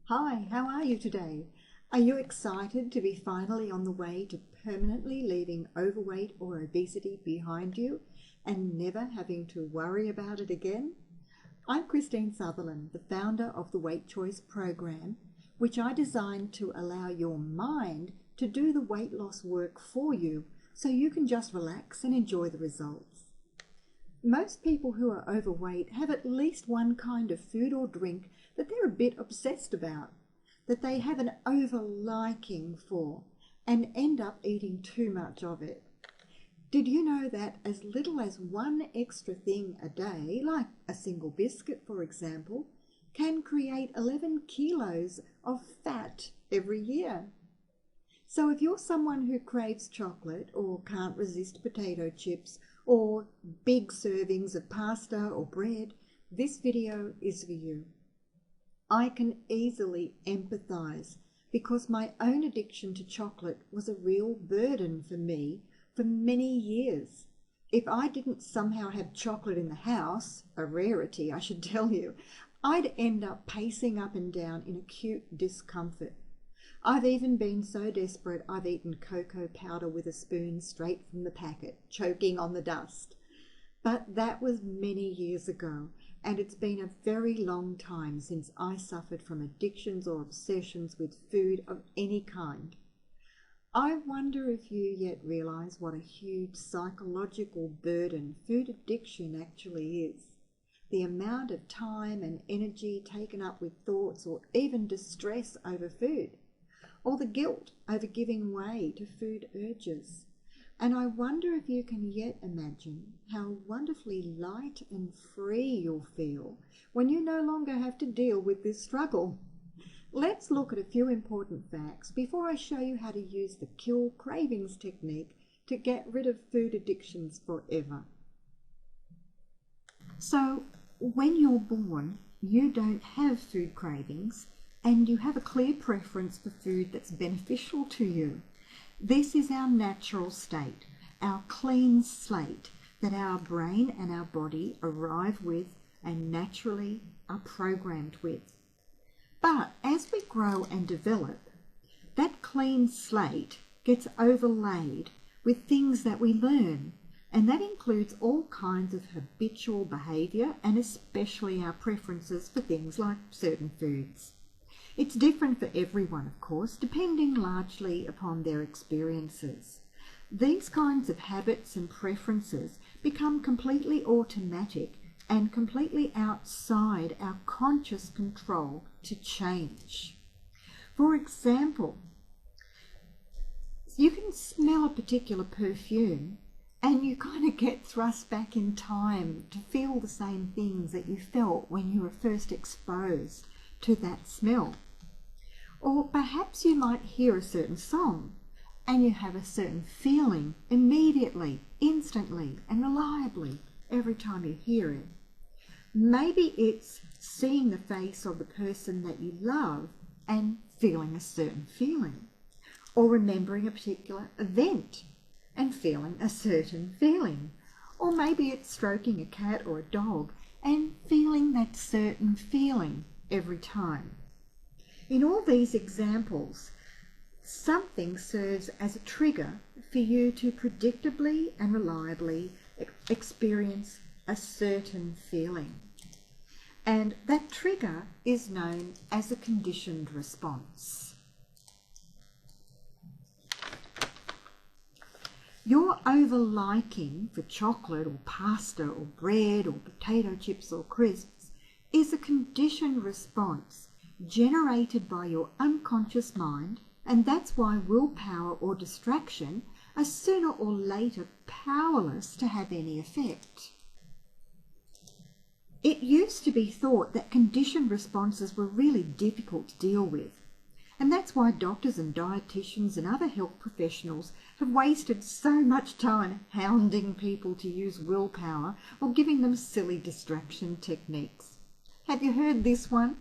Hi, how are you today? Are you excited to be finally on the way to permanently leaving overweight or obesity behind you and never having to worry about it again? I'm Christine Sutherland, the founder of the Weight Choice program, which I designed to allow your mind to do the weight loss work for you so you can just relax and enjoy the results. Most people who are overweight have at least one kind of food or drink that they're a bit obsessed about, that they have an over-liking for, and end up eating too much of it. Did you know that as little as one extra thing a day, like a single biscuit for example, can create 11 kilos of fat every year? So if you're someone who craves chocolate or can't resist potato chips or big servings of pasta or bread, this video is for you. I can easily empathize because my own addiction to chocolate was a real burden for me for many years. If I didn't somehow have chocolate in the house, a rarity I should tell you, I'd end up pacing up and down in acute discomfort. I've even been so desperate I've eaten cocoa powder with a spoon straight from the packet, choking on the dust. But that was many years ago, and it's been a very long time since I suffered from addictions or obsessions with food of any kind. I wonder if you yet realize what a huge psychological burden food addiction actually is. The amount of time and energy taken up with thoughts or even distress over food, or the guilt over giving way to food urges. And I wonder if you can yet imagine how wonderfully light and free you'll feel when you no longer have to deal with this struggle. Let's look at a few important facts before I show you how to use the Kill Cravings technique to get rid of food addictions forever. So, when you're born, you don't have food cravings and you have a clear preference for food that's beneficial to you. This is our natural state, our clean slate that our brain and our body arrive with and naturally are programmed with. But as we grow and develop, that clean slate gets overlaid with things that we learn, and that includes all kinds of habitual behaviour and especially our preferences for things like certain foods. It's different for everyone, of course, depending largely upon their experiences. These kinds of habits and preferences become completely automatic and completely outside our conscious control to change. For example, you can smell a particular perfume and you kind of get thrust back in time to feel the same things that you felt when you were first exposed to that smell. Or perhaps you might hear a certain song and you have a certain feeling immediately, instantly and reliably every time you hear it. Maybe it's seeing the face of the person that you love and feeling a certain feeling, or remembering a particular event and feeling a certain feeling, or maybe it's stroking a cat or a dog and feeling that certain feeling every time. In all these examples, something serves as a trigger for you to predictably and reliably experience a certain feeling. And that trigger is known as a conditioned response. Your over-liking for chocolate or pasta or bread or potato chips or crisps is a conditioned response generated by your unconscious mind, and that's why willpower or distraction are sooner or later powerless to have any effect. It used to be thought that conditioned responses were really difficult to deal with, and that's why doctors and dietitians and other health professionals have wasted so much time hounding people to use willpower or giving them silly distraction techniques. Have you heard this one?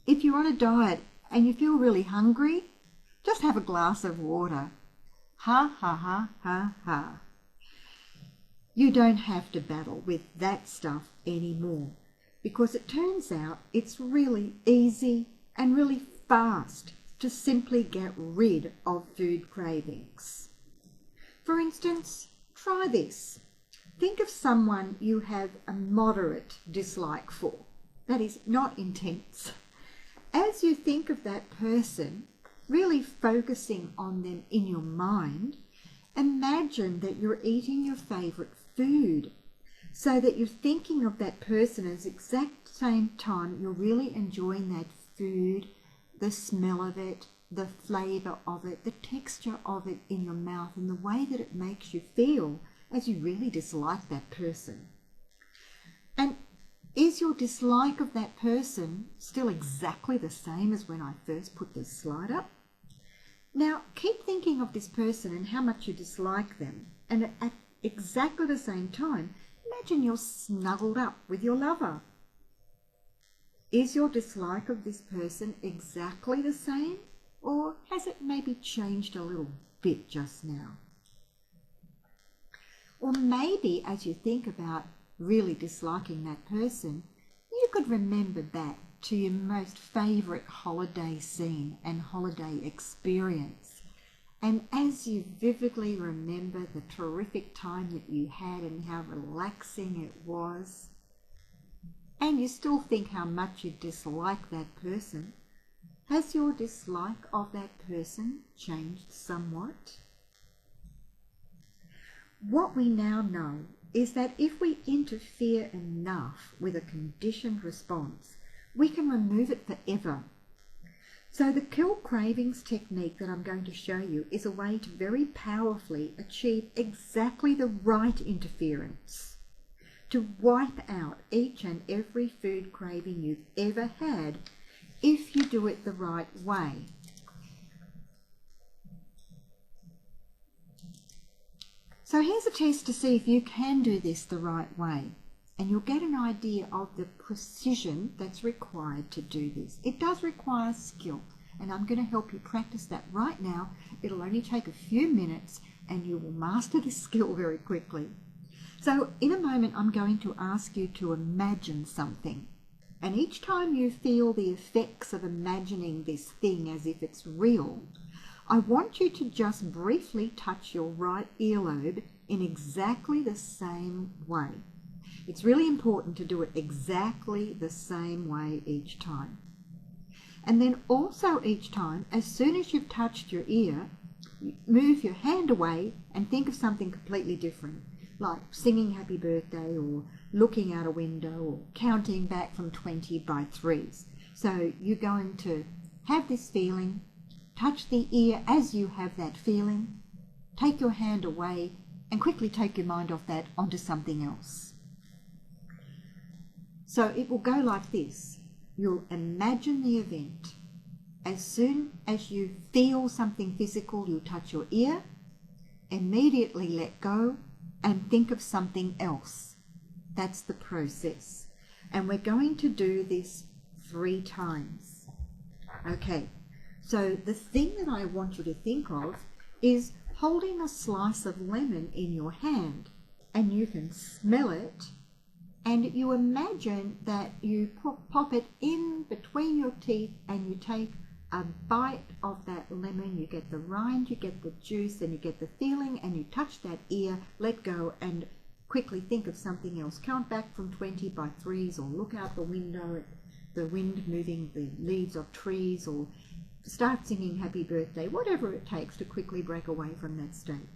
If you're on a diet and you feel really hungry, just have a glass of water. Ha ha ha ha ha. You don't have to battle with that stuff anymore because it turns out it's really easy and really fast to simply get rid of food cravings. For instance, try this. Think of someone you have a moderate dislike for. That is, not intense. As you think of that person, really focusing on them in your mind, imagine that you're eating your favourite food, so that you're thinking of that person at the exact same time you're really enjoying that food, the smell of it, the flavour of it, the texture of it in your mouth, and the way that it makes you feel as you really dislike that person. And is your dislike of that person still exactly the same as when I first put this slide up? Now, keep thinking of this person and how much you dislike them, and at exactly the same time, imagine you're snuggled up with your lover. Is your dislike of this person exactly the same, or has it maybe changed a little bit just now? Or maybe as you think about really disliking that person, you could remember back to your most favourite holiday scene and holiday experience. And as you vividly remember the terrific time that you had and how relaxing it was, and you still think how much you dislike that person, has your dislike of that person changed somewhat? What we now know is that if we interfere enough with a conditioned response, we can remove it forever. So the Kill Cravings technique that I'm going to show you is a way to very powerfully achieve exactly the right interference, to wipe out each and every food craving you've ever had if you do it the right way. So here's a test to see if you can do this the right way, and you'll get an idea of the precision that's required to do this. It does require skill, and I'm going to help you practice that right now. It'll only take a few minutes, and you will master this skill very quickly. So in a moment, I'm going to ask you to imagine something, and each time you feel the effects of imagining this thing as if it's real, I want you to just briefly touch your right earlobe in exactly the same way. It's really important to do it exactly the same way each time. And then also each time, as soon as you've touched your ear, move your hand away and think of something completely different, like singing happy birthday or looking out a window or counting back from 20 by threes. So you're going to have this feeling, touch the ear as you have that feeling, take your hand away, and quickly take your mind off that onto something else. So it will go like this. You'll imagine the event. As soon as you feel something physical, you'll touch your ear, immediately let go, and think of something else. That's the process. And we're going to do this 3 times. Okay. So the thing that I want you to think of is holding a slice of lemon in your hand, and you can smell it, and you imagine that you pop it in between your teeth and you take a bite of that lemon. You get the rind, you get the juice, and you get the feeling, and you touch that ear, let go, and quickly think of something else. Count back from 20 by threes, or look out the window at the wind moving the leaves of trees, or start singing happy birthday, whatever it takes to quickly break away from that state.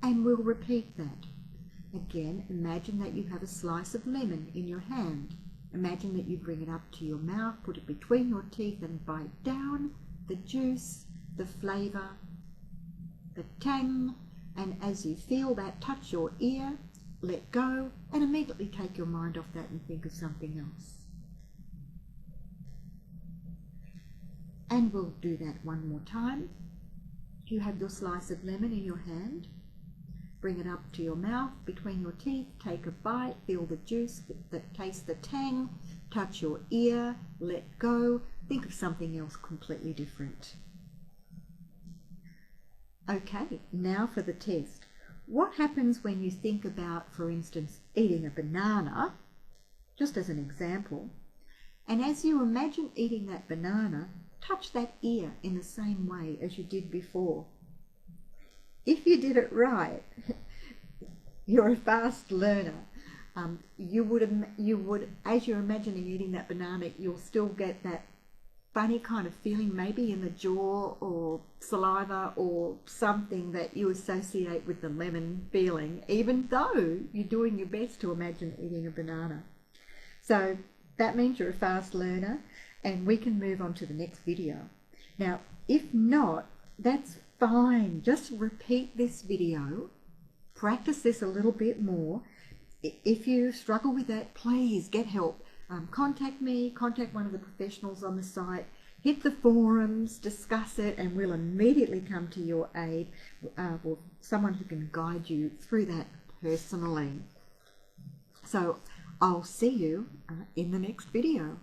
And we'll repeat that. Again, imagine that you have a slice of lemon in your hand. Imagine that you bring it up to your mouth, put it between your teeth and bite down. The juice, the flavour, the tang, and as you feel that touch your ear, let go and immediately take your mind off that and think of something else. And we'll do that one more time. You have your slice of lemon in your hand. Bring it up to your mouth, between your teeth, take a bite, feel the juice, taste the tang, touch your ear, let go, think of something else completely different. Okay, now for the test. What happens when you think about, for instance, eating a banana, just as an example, And as you imagine eating that banana, touch that ear in the same way as you did before. If you did it right, you're a fast learner. You would, as you're imagining eating that banana, you'll still get that funny kind of feeling, maybe in the jaw or saliva or something that you associate with the lemon feeling, even though you're doing your best to imagine eating a banana. So that means you're a fast learner, and we can move on to the next video. Now, if not, that's fine. Just repeat this video, practice this a little bit more. If you struggle with that, please get help. Contact me, contact one of the professionals on the site, hit the forums, discuss it, and we'll immediately come to your aid, or someone who can guide you through that personally. So I'll see you in the next video.